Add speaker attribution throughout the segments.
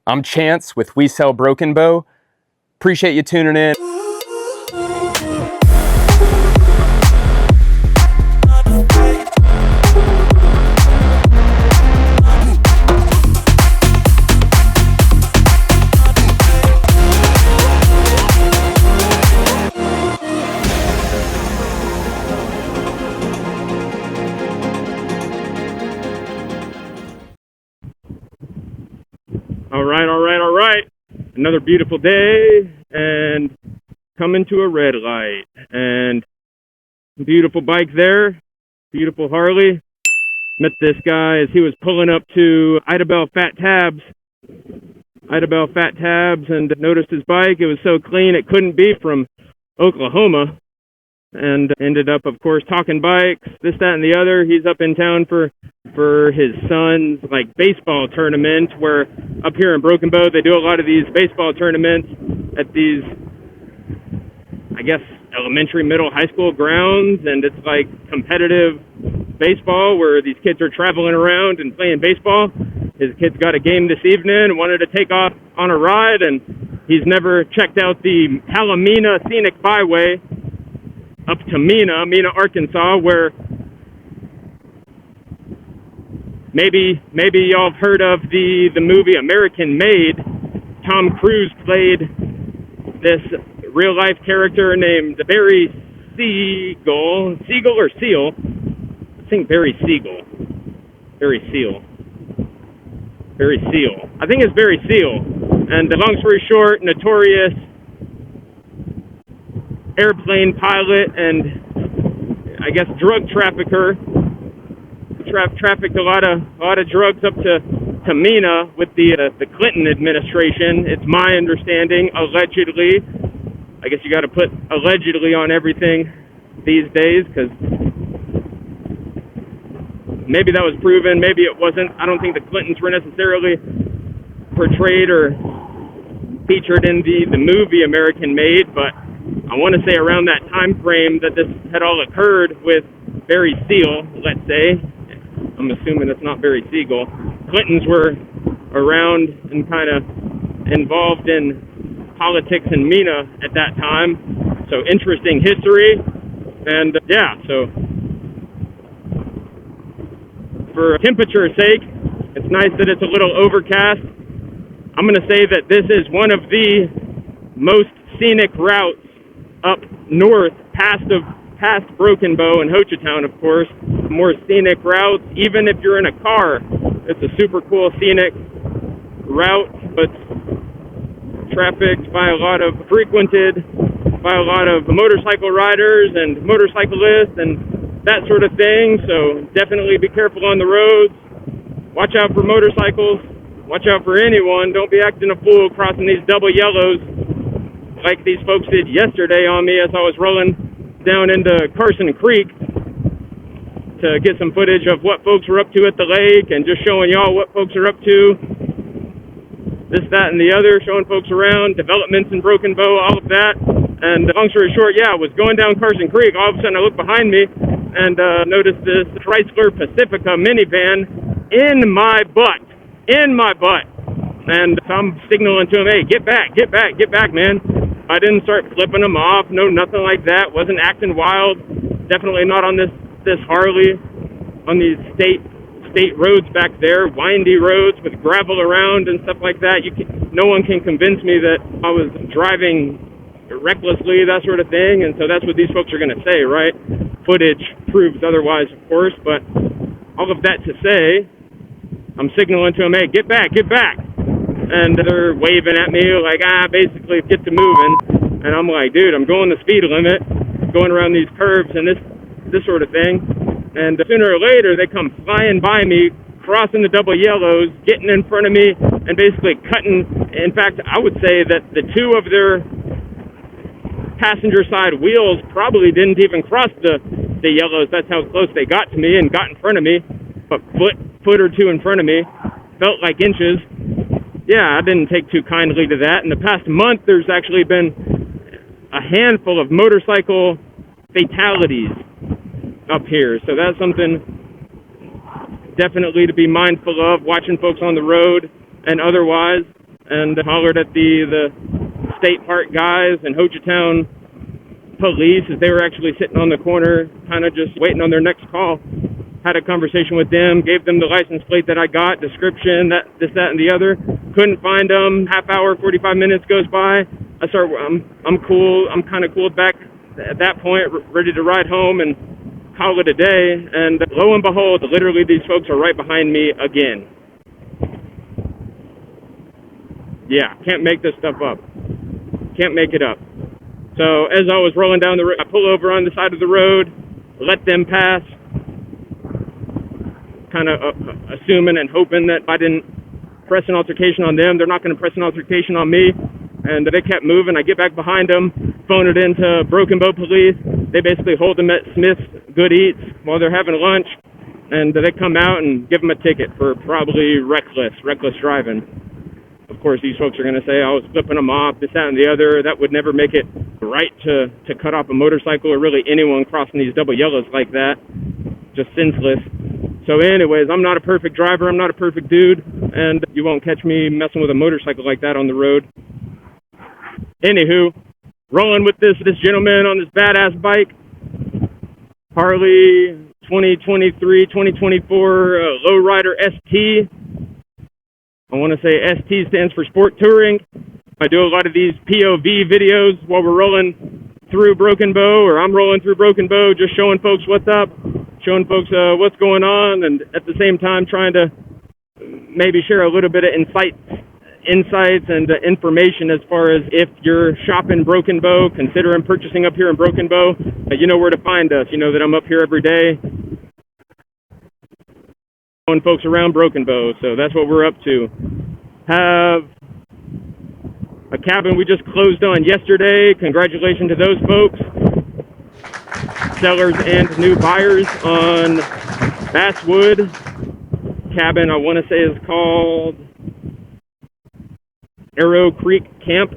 Speaker 1: I'm Chance with We Sell Broken Bow. Appreciate you tuning in.
Speaker 2: All right. Another beautiful day and coming to a red light and beautiful bike there, beautiful Harley. Met this guy as he was pulling up to Idabel Fat Tabs and noticed his bike. It was so clean it couldn't be from Oklahoma, and ended up, of course, talking bikes, this, that, and the other. He's up in town for his son's baseball tournament, where up here in Broken Bow they do a lot of these baseball tournaments at these, I guess, elementary, middle, high school grounds, and it's like competitive baseball where these kids are traveling around and playing baseball. His kid's got a game this evening, wanted to take off on a ride, and he's never checked out the Talimena Scenic Byway up to Mena, Arkansas, where maybe y'all have heard of the movie American Made. Tom Cruise played this real-life character named Barry Seal. I think Barry Seal. I think it's Barry Seal. And long story short, notorious airplane pilot and I guess drug trafficker. Trafficked a lot of drugs up to Mena with the Clinton administration. It's my understanding, allegedly. I guess you got to put allegedly on everything these days, because maybe that was proven, maybe it wasn't. I don't think the Clintons were necessarily portrayed or featured in the movie American Made, but I want to say around that time frame that this had all occurred with Barry Seal, let's say. I'm assuming it's not Barry Siegel. Clintons were around and kind of involved in politics in Mena at that time. So interesting history. And so for temperature's sake, it's nice that it's a little overcast. I'm going to say that this is one of the most scenic routes up north past Broken Bow and Hochatown, of course. More scenic routes, even if you're in a car. It's a super cool scenic route, but trafficked by frequented by a lot of motorcycle riders and motorcyclists and that sort of thing. So definitely be careful on the roads. Watch out for motorcycles. Watch out for anyone. Don't be acting a fool crossing these double yellows like these folks did yesterday on me as I was rolling down into Carson Creek to get some footage of what folks were up to at the lake and just showing y'all what folks are up to. This, that, and the other, showing folks around, developments in Broken Bow, all of that. And long story short, I was going down Carson Creek. All of a sudden I looked behind me and noticed this Chrysler Pacifica minivan in my butt. And so I'm signaling to him, hey, get back, man. I didn't start flipping them off, no, nothing like that. Wasn't acting wild. Definitely not on this Harley, on these state roads back there, windy roads with gravel around and stuff like that. No one can convince me that I was driving recklessly, that sort of thing. And so that's what these folks are going to say, right? Footage proves otherwise, of course. But all of that to say, I'm signaling to them, hey, get back. And they're waving at me like, basically get to moving. And I'm like, dude, I'm going the speed limit, going around these curves and this sort of thing. And sooner or later, they come flying by me, crossing the double yellows, getting in front of me, and basically cutting. In fact, I would say that the two of their passenger side wheels probably didn't even cross the yellows. That's how close they got to me and got in front of me. A foot or two in front of me. Felt like inches. Yeah, I didn't take too kindly to that. In the past month, there's actually been a handful of motorcycle fatalities up here. So that's something definitely to be mindful of, watching folks on the road and otherwise. and hollered at the state park guys and Hochatown police as they were actually sitting on the corner, kind of just waiting on their next call. Had a conversation with them, gave them the license plate that I got, description, this, that, and the other. Couldn't find them. Half hour, 45 minutes goes by. I'm cool. I'm kind of cooled back at that point, ready to ride home and call it a day. And lo and behold, literally these folks are right behind me again. Yeah, can't make this stuff up. Can't make it up. So as I was rolling down the road, I pull over on the side of the road, let them pass, kind of assuming and hoping that if I didn't press an altercation on them, they're not going to press an altercation on me. And they kept moving. I get back behind them, phone it into Broken Bow police. They basically hold them at Smith's Good Eats while they're having lunch, and they come out and give them a ticket for probably reckless driving. Of course, these folks are going to say I was flipping them off, this, that, and the other. That would never make it right to cut off a motorcycle or really anyone crossing these double yellows like that. Just senseless. So anyways, I'm not a perfect driver. I'm not a perfect dude, and you won't catch me messing with a motorcycle like that on the road. Anywho, rolling with this gentleman on this badass bike, Harley 2023, 2024 Lowrider ST. I want to say ST stands for Sport Touring. I do a lot of these POV videos while we're rolling through Broken Bow, or I'm rolling through Broken Bow, just showing folks what's up, showing folks what's going on, and at the same time trying to maybe share a little bit of insights and information as far as if you're shopping Broken Bow, considering purchasing up here in Broken Bow, you know where to find us. You know that I'm up here every day showing folks around Broken Bow, so that's what we're up to. Have a cabin we just closed on yesterday. Congratulations to those folks. Sellers and new buyers on Basswood. Cabin I want to say is called Arrow Creek Camp.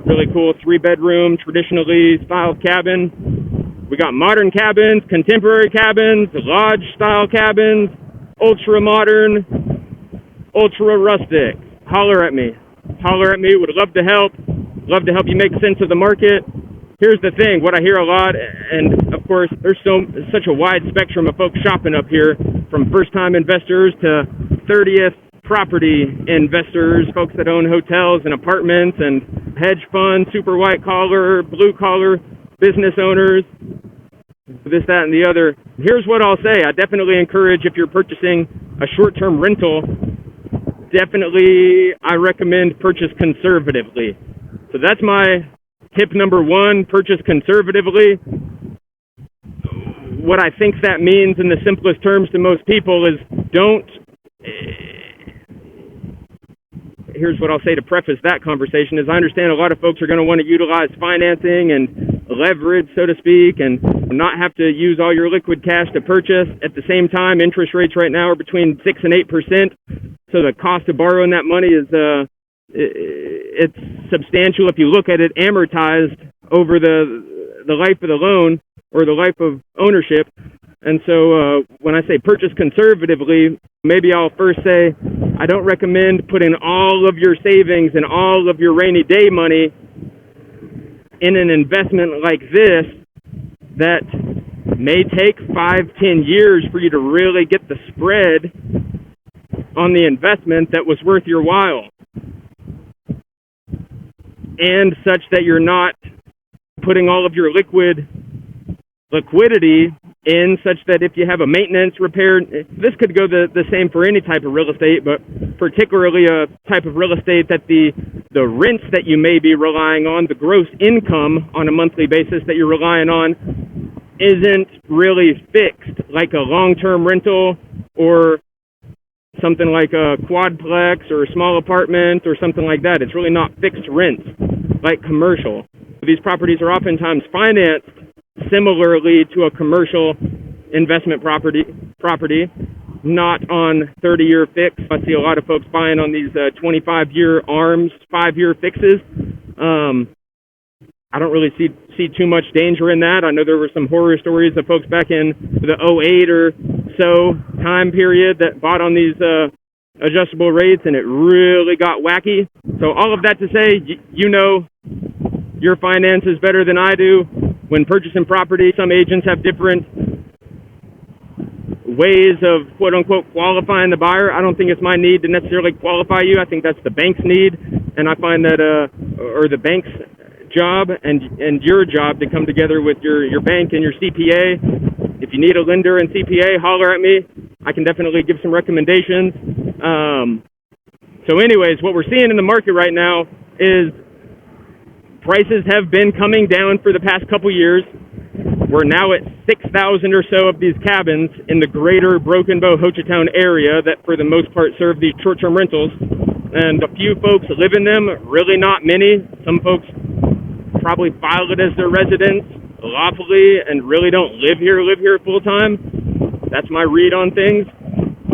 Speaker 2: Really cool 3-bedroom, traditionally styled cabin. We got modern cabins, contemporary cabins, lodge style cabins, ultra modern, ultra rustic. Holler at me. Holler at me. Would love to help. Love to help you make sense of the market. Here's the thing, what I hear a lot, and of course there's such a wide spectrum of folks shopping up here, from first-time investors to 30th property investors, folks that own hotels and apartments and hedge funds, super white collar, blue collar business owners, this, that, and the other. Here's what I'll say. I definitely encourage, if you're purchasing a short-term rental, definitely I recommend purchase conservatively. So that's my tip number one, purchase conservatively. What I think that means in the simplest terms to most people is here's what I'll say to preface that conversation is I understand a lot of folks are going to want to utilize financing and leverage, so to speak, and not have to use all your liquid cash to purchase. At the same time, interest rates right now are between 6 and 8%. So the cost of borrowing that money is it's substantial if you look at it amortized over the life of the loan or the life of ownership. And so when I say purchase conservatively, maybe I'll first say I don't recommend putting all of your savings and all of your rainy day money in an investment like this that may take 5-10 years for you to really get the spread on the investment that was worth your while, and such that you're not putting all of your liquidity in, such that if you have a maintenance repair, this could go the same for any type of real estate, but particularly a type of real estate that the rents that you may be relying on, the gross income on a monthly basis that you're relying on, isn't really fixed, like a long-term rental or something like a quadplex or a small apartment or something like that. It's really not fixed rents like commercial. These properties are oftentimes financed similarly to a commercial investment property, not on 30-year fix. I see a lot of folks buying on these 25-year ARMs, 5-year fixes. I don't really see too much danger in that. I know there were some horror stories of folks back in the 2008 or so time period that bought on these adjustable rates, and it really got wacky. So all of that to say, you know your finances better than I do. When purchasing property, some agents have different ways of quote-unquote qualifying the buyer. I don't think it's my need to necessarily qualify you. I think that's the bank's need, and I find that or the bank's job and your job to come together with your bank and your CPA. If you need a lender and CPA, holler at me. I can definitely give some recommendations. So anyways, what we're seeing in the market right now is prices have been coming down for the past couple years. We're now at 6,000 or so of these cabins in the greater Broken Bow Hochatown area that for the most part serve these short-term rentals. And a few folks live in them, really not many. Some folks probably file it as their residence lawfully and really don't live here full-time. That's my read on things.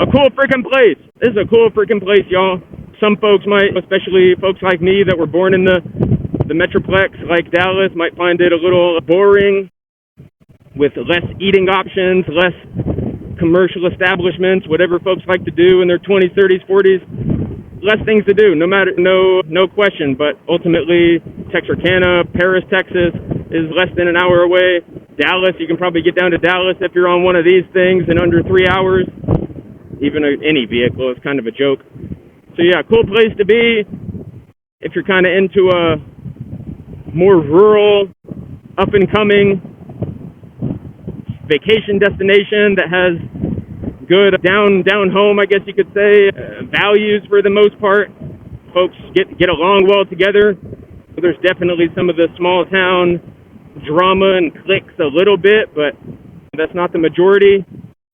Speaker 2: A cool freaking place. This is a cool freaking place, y'all. Some folks might, especially folks like me that were born in the Metroplex like Dallas, might find it a little boring with less eating options, less commercial establishments, whatever folks like to do in their 20s, 30s, 40s. Less things to do, no question. But ultimately, Texarkana, Paris, Texas is less than an hour away. Dallas, you can probably get down to Dallas if you're on one of these things in under 3 hours. Even any vehicle is kind of a joke. So yeah, cool place to be if you're kind of into a more rural, up and coming vacation destination that has good down home, I guess you could say, values for the most part. Folks get along well together. There's definitely some of the small town drama and cliques a little bit, but that's not the majority.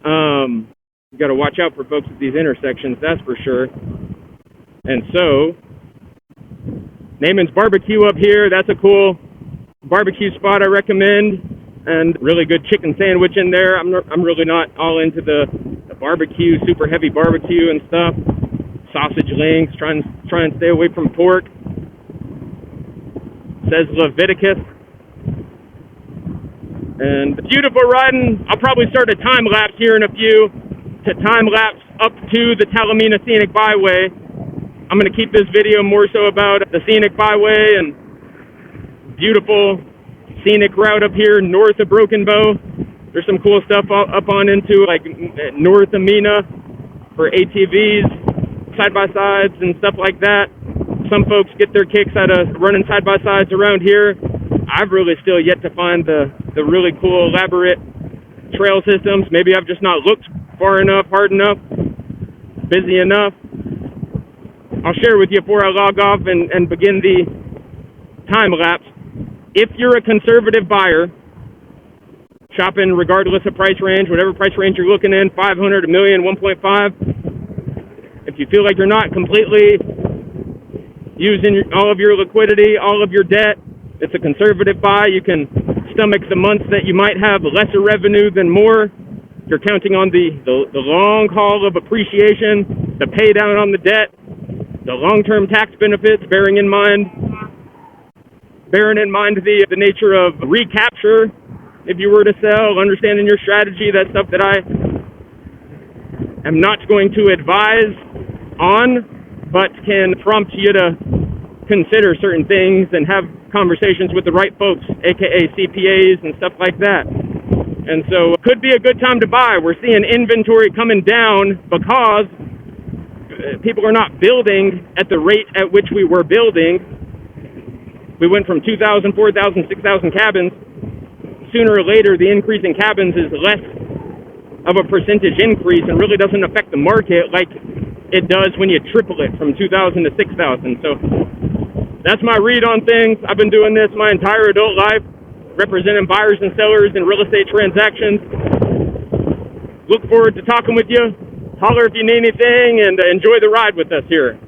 Speaker 2: You got to watch out for folks at these intersections, that's for sure. And so, Naaman's Barbecue up here, that's a cool barbecue spot I recommend. And really good chicken sandwich in there. I'm really not all into the barbecue, super heavy barbecue and stuff. Sausage links, try and stay away from pork. Says Leviticus. And beautiful riding. I'll probably start a time lapse here in a few to time lapse up to the Talimena Scenic Byway. I'm going to keep this video more so about the Scenic Byway and beautiful scenic route up here north of Broken Bow. There's some cool stuff up on into like North Amina for ATVs, side-by-sides and stuff like that. Some folks get their kicks out of running side-by-sides around here. I've really still yet to find the really cool elaborate trail systems. Maybe I've just not looked far enough, hard enough, busy enough. I'll share with you before I log off and begin the time lapse. If you're a conservative buyer, shopping regardless of price range, whatever price range you're looking in, 500, a million, 1.5, if you feel like you're not completely using all of your liquidity, all of your debt, it's a conservative buy. You can stomach the months that you might have lesser revenue than more. You're counting on the long haul of appreciation, the pay down on the debt, the long-term tax benefits, bearing in mind the nature of recapture if you were to sell, understanding your strategy. That's stuff that I am not going to advise on, but can prompt you to consider certain things and have conversations with the right folks, aka CPAs and stuff like that. And so it could be a good time to buy. We're seeing inventory coming down because people are not building at the rate at which we were building. We went from 2,000, 4,000, 6,000 cabins sooner or later the increase in cabins is less of a percentage increase and really doesn't affect the market like it does when you triple it from 2,000 to 6,000. So that's my read on things. I've been doing this my entire adult life, representing buyers and sellers in real estate transactions. Look forward to talking with you. Holler if you need anything, and enjoy the ride with us here.